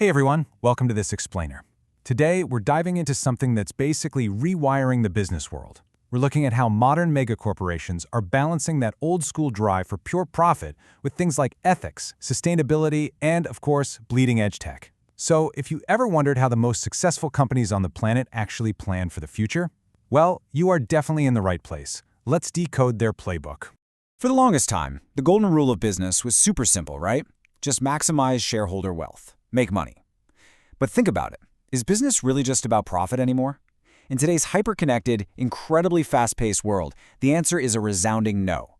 Hey everyone, welcome to this explainer. Today, we're diving into something that's basically rewiring the business world. We're looking at how modern megacorporations are balancing that old-school drive for pure profit with things like ethics, sustainability, and, of course, bleeding-edge tech. So, if you ever wondered how the most successful companies on the planet actually plan for the future, well, you are definitely in the right place. Let's decode their playbook. For the longest time, the golden rule of business was super simple, right? Just maximize shareholder wealth. Make money. But think about it. Is business really just about profit anymore? In today's hyper-connected, incredibly fast-paced world, the answer is a resounding no.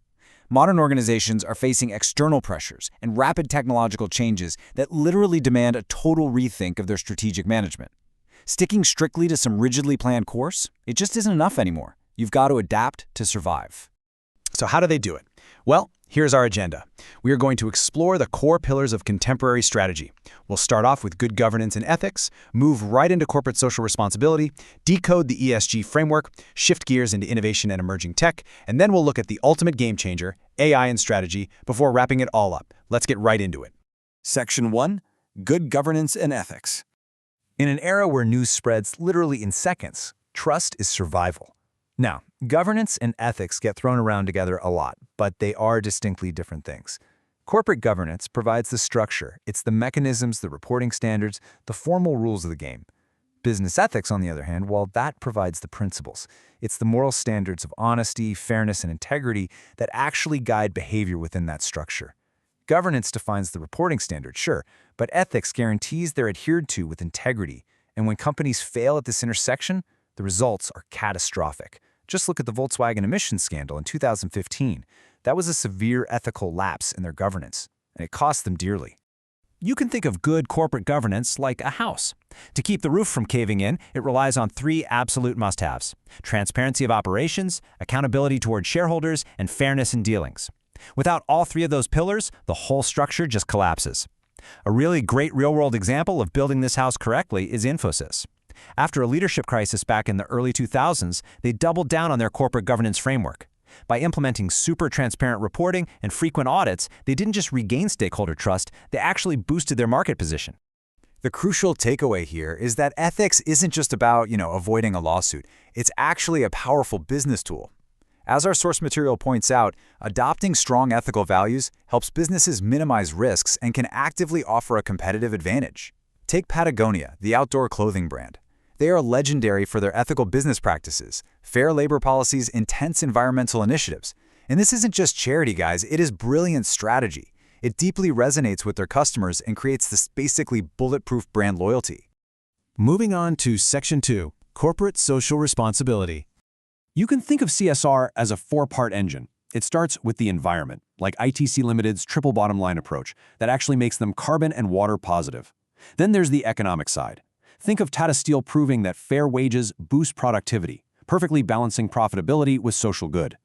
Modern organizations are facing external pressures and rapid technological changes that literally demand a total rethink of their strategic management. Sticking strictly to some rigidly planned course, it just isn't enough anymore. You've got to adapt to survive. So how do they do it? Well, here's our agenda. We are going to explore the core pillars of contemporary strategy. We'll start off with good governance and ethics, move right into corporate social responsibility, decode the ESG framework, shift gears into innovation and emerging tech, and then we'll look at the ultimate game changer, AI and strategy, before wrapping it all up. Let's get right into it. Section 1. Good Governance and Ethics. In an era where news spreads literally in seconds, trust is survival. Now, governance and ethics get thrown around together a lot, but they are distinctly different things. Corporate governance provides the structure. It's the mechanisms, the reporting standards, the formal rules of the game. Business ethics, on the other hand, well, that provides the principles. It's the moral standards of honesty, fairness, and integrity that actually guide behavior within that structure. Governance defines the reporting standards, sure, but ethics guarantees they're adhered to with integrity. And when companies fail at this intersection, the results are catastrophic. Just look at the Volkswagen emissions scandal in 2015. That was a severe ethical lapse in their governance, and it cost them dearly. You can think of good corporate governance like a house. To keep the roof from caving in, it relies on three absolute must-haves: transparency of operations, accountability toward shareholders, and fairness in dealings. Without all three of those pillars, the whole structure just collapses. A really great real-world example of building this house correctly is Infosys. After a leadership crisis back in the early 2000s, they doubled down on their corporate governance framework. By implementing super transparent reporting and frequent audits, they didn't just regain stakeholder trust, they actually boosted their market position. The crucial takeaway here is that ethics isn't just about, avoiding a lawsuit. It's actually a powerful business tool. As our source material points out, adopting strong ethical values helps businesses minimize risks and can actively offer a competitive advantage. Take Patagonia, the outdoor clothing brand. They are legendary for their ethical business practices, fair labor policies, intense environmental initiatives. And this isn't just charity, guys, it is brilliant strategy. It deeply resonates with their customers and creates this basically bulletproof brand loyalty. Moving on to Section 2, Corporate Social Responsibility. You can think of CSR as a four-part engine. It starts with the environment, like ITC Limited's triple bottom line approach that actually makes them carbon and water positive. Then there's the economic side. Think of Tata Steel proving that fair wages boost productivity, perfectly balancing profitability with social good.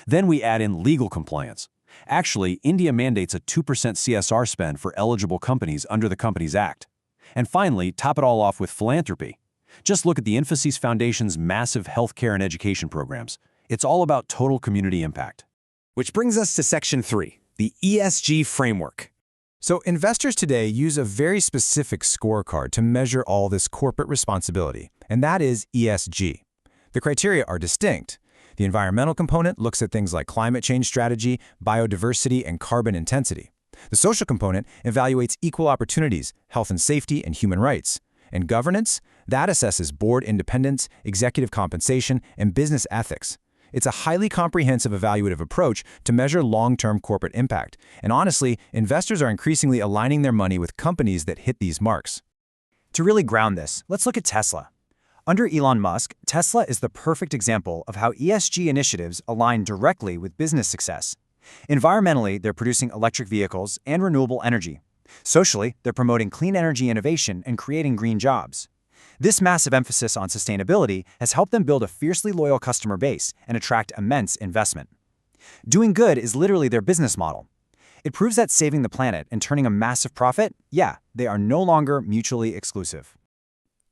Then we add in legal compliance. Actually, India mandates a 2% CSR spend for eligible companies under the Companies Act. And finally, top it all off with philanthropy. Just look at the Infosys Foundation's massive healthcare and education programs. It's all about total community impact. Which brings us to Section 3, the ESG framework. So investors today use a very specific scorecard to measure all this corporate responsibility, and that is ESG. The criteria are distinct. The environmental component looks at things like climate change strategy, biodiversity, and carbon intensity. The social component evaluates equal opportunities, health and safety, and human rights. And governance, that assesses board independence, executive compensation, and business ethics. It's a highly comprehensive evaluative approach to measure long-term corporate impact. And honestly, investors are increasingly aligning their money with companies that hit these marks. To really ground this, let's look at Tesla. Under Elon Musk, Tesla is the perfect example of how ESG initiatives align directly with business success. Environmentally, they're producing electric vehicles and renewable energy. Socially, they're promoting clean energy innovation and creating green jobs. This massive emphasis on sustainability has helped them build a fiercely loyal customer base and attract immense investment. Doing good is literally their business model. It proves that saving the planet and turning a massive profit, they are no longer mutually exclusive.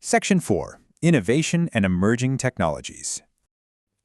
Section 4. Innovation and Emerging Technologies.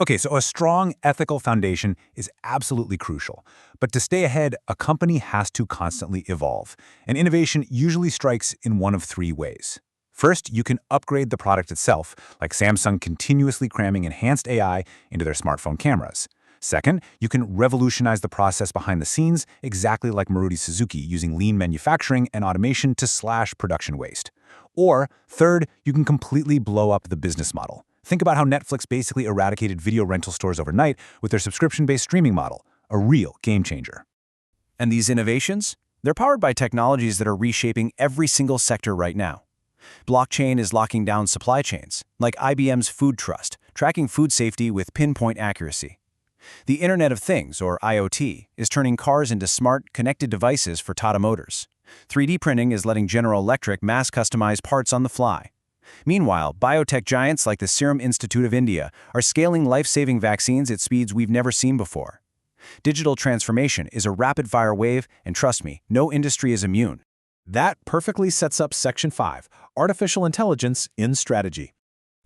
Okay, so a strong ethical foundation is absolutely crucial. But to stay ahead, a company has to constantly evolve. And innovation usually strikes in one of three ways. First, you can upgrade the product itself, like Samsung continuously cramming enhanced AI into their smartphone cameras. Second, you can revolutionize the process behind the scenes, exactly like Maruti Suzuki using lean manufacturing and automation to slash production waste. Or, third, you can completely blow up the business model. Think about how Netflix basically eradicated video rental stores overnight with their subscription-based streaming model, a real game changer. And these innovations? They're powered by technologies that are reshaping every single sector right now. Blockchain is locking down supply chains, like IBM's Food Trust, tracking food safety with pinpoint accuracy. The Internet of Things, or IoT, is turning cars into smart, connected devices for Tata Motors. 3D printing is letting General Electric mass-customize parts on the fly. Meanwhile, biotech giants like the Serum Institute of India are scaling life-saving vaccines at speeds we've never seen before. Digital transformation is a rapid-fire wave, and trust me, no industry is immune. That perfectly sets up Section 5, Artificial Intelligence in Strategy.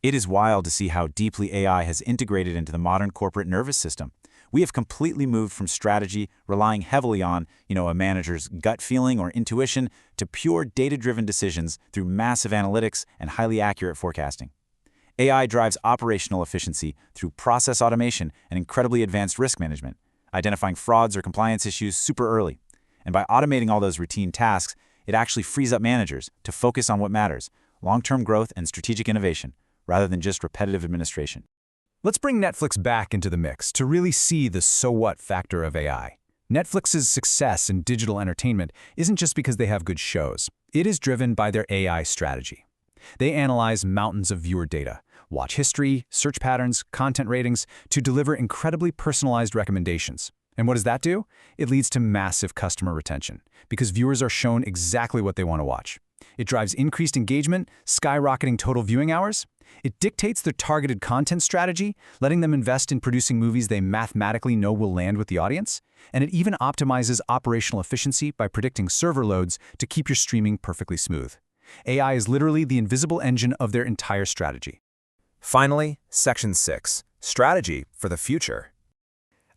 It is wild to see how deeply AI has integrated into the modern corporate nervous system. We have completely moved from strategy, relying heavily on, a manager's gut feeling or intuition, to pure data-driven decisions through massive analytics and highly accurate forecasting. AI drives operational efficiency through process automation and incredibly advanced risk management, identifying frauds or compliance issues super early. And by automating all those routine tasks, it actually frees up managers to focus on what matters, long-term growth and strategic innovation, rather than just repetitive administration. Let's bring Netflix back into the mix to really see the so what factor of AI. Netflix's success in digital entertainment isn't just because they have good shows. It is driven by their AI strategy. They analyze mountains of viewer data, watch history, search patterns, content ratings to deliver incredibly personalized recommendations. And what does that do? It leads to massive customer retention because viewers are shown exactly what they want to watch. It drives increased engagement, skyrocketing total viewing hours. It dictates their targeted content strategy, letting them invest in producing movies they mathematically know will land with the audience. And it even optimizes operational efficiency by predicting server loads to keep your streaming perfectly smooth. AI is literally the invisible engine of their entire strategy. Finally, Section 6, Strategy for the Future.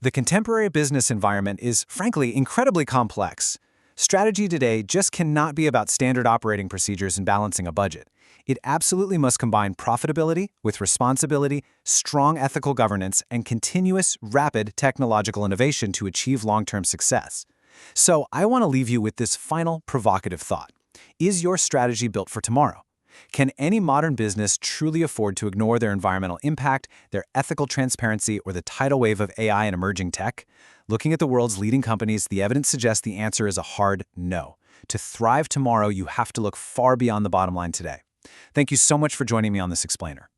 The contemporary business environment is, frankly, incredibly complex. Strategy today just cannot be about standard operating procedures and balancing a budget. It absolutely must combine profitability with responsibility, strong ethical governance, and continuous, rapid technological innovation to achieve long-term success. So I want to leave you with this final provocative thought. Is your strategy built for tomorrow? Can any modern business truly afford to ignore their environmental impact, their ethical transparency, or the tidal wave of AI and emerging tech? Looking at the world's leading companies, the evidence suggests the answer is a hard no. To thrive tomorrow, you have to look far beyond the bottom line today. Thank you so much for joining me on this explainer.